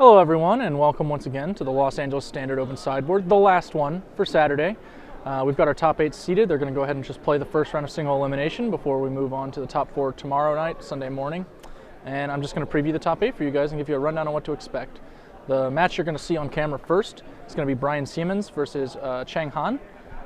Hello everyone, and welcome once again to the Los Angeles Standard Open Sideboard, the last one for Saturday. We've got our top 8 seeded. They're going to go ahead and just play the first round of single elimination before we move on to the top 4 tomorrow night, Sunday morning. And I'm just going to preview the top 8 for you guys and give you a rundown on what to expect. The match you're going to see on camera first is going to be Brian Siemens versus Chang Han,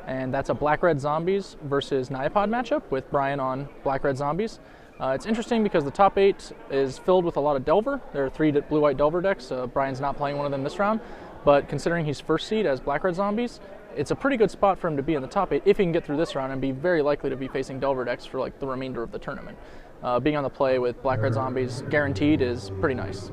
and that's a Black-Red Zombies versus Nyapod matchup with Brian on Black-Red Zombies. It's interesting because the top 8 is filled with a lot of Delver. There are 3 blue-white Delver decks. Brian's not playing one of them this round, but considering he's first seed as Black-Red Zombies, it's a pretty good spot for him to be in the top 8 if he can get through this round and be very likely to be facing Delver decks for like the remainder of the tournament. Being on the play with Black-Red Zombies guaranteed is pretty nice.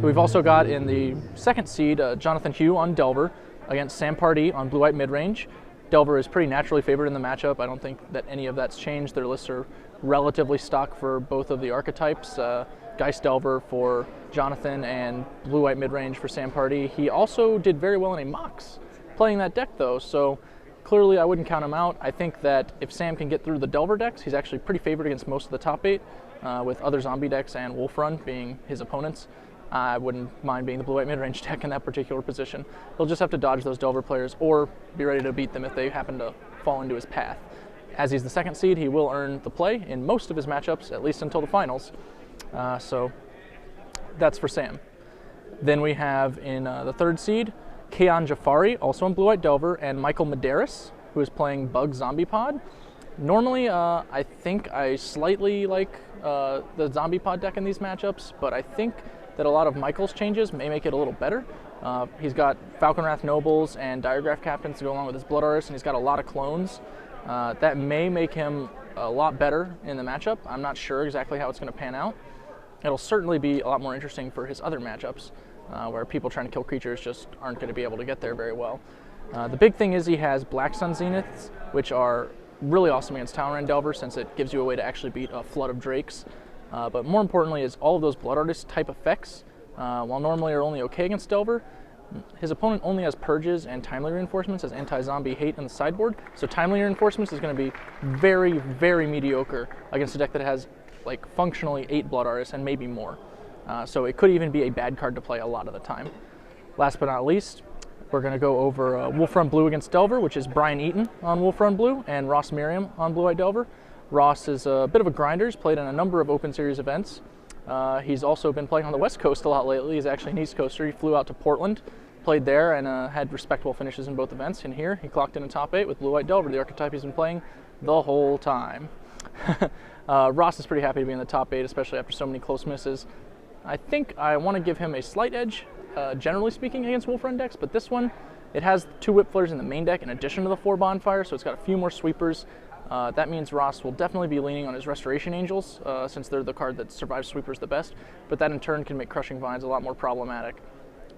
We've also got in the second seed Jonathan Hugh on Delver against Sam Pardee on blue-white mid-range. Delver is pretty naturally favored in the matchup. I don't think that any of that's changed. Their lists are relatively stock for both of the archetypes. Geist Delver for Jonathan and blue-white mid-range for Sam Pardee. He also did very well in a Mox playing that deck though, so clearly I wouldn't count him out. I think that if Sam can get through the Delver decks, he's actually pretty favored against most of the top 8, with other zombie decks and Wolf Run being his opponents. I wouldn't mind being the blue-white mid-range deck in that particular position. He'll just have to dodge those Delver players or be ready to beat them if they happen to fall into his path. As he's the second seed, he will earn the play in most of his matchups, at least until the finals. So that's for Sam. Then we have in the third seed, Kayan Jafari, also in blue-white Delver, and Michael Medeiros, who is playing Bug Zombie Pod. Normally, I think I slightly like the Zombie Pod deck in these matchups, but I think that a lot of Michael's changes may make it a little better. He's got Falconwrath Nobles and Diregraph Captains to go along with his Blood Artists, and he's got a lot of clones. That may make him a lot better in the matchup. I'm not sure exactly how it's going to pan out. It'll certainly be a lot more interesting for his other matchups, where people trying to kill creatures just aren't going to be able to get there very well. The big thing is he has Black Sun Zeniths, which are really awesome against Talonran Delver since it gives you a way to actually beat a flood of Drakes. But more importantly is all of those Blood Artist type effects, while normally are only okay against Delver, his opponent only has Purges and Timely Reinforcements as anti-zombie hate in the sideboard, so Timely Reinforcements is going to be very, very mediocre against a deck that has like functionally 8 Blood Artists and maybe more. So it could even be a bad card to play a lot of the time. Last but not least, we're going to go over Wolf Run Blue against Delver, which is Brian Eaton on Wolf Run Blue and Ross Merriam on Blue-White Delver. Ross is a bit of a grinder. He's played in a number of Open Series events. He's also been playing on the West Coast a lot lately. He's actually an East Coaster. He flew out to Portland, played there, and had respectable finishes in both events. And here, he clocked in a top 8 with Blue-White Delver, the archetype he's been playing the whole time. Ross is pretty happy to be in the top 8, especially after so many close misses. I think I want to give him a slight edge, generally speaking, against Wolf Run decks, but this one, it has 2 Whip Flares in the main deck in addition to the 4 Bonfires, so it's got a few more sweepers. That means Ross will definitely be leaning on his Restoration Angels, since they're the card that survives sweepers the best, but that in turn can make Crushing Vines a lot more problematic.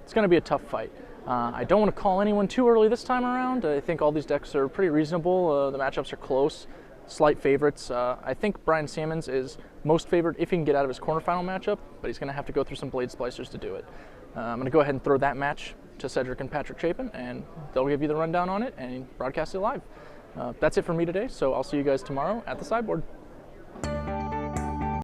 It's going to be a tough fight. I don't want to call anyone too early this time around. I think all these decks are pretty reasonable. The matchups are close, slight favorites. I think Brian Siemens is most favored if he can get out of his quarterfinal matchup, but he's going to have to go through some Blade Splicers to do it. I'm going to go ahead and throw that match to Cedric and Patrick Chapin, and they'll give you the rundown on it and broadcast it live. That's it for me today, so I'll see you guys tomorrow at the sideboard.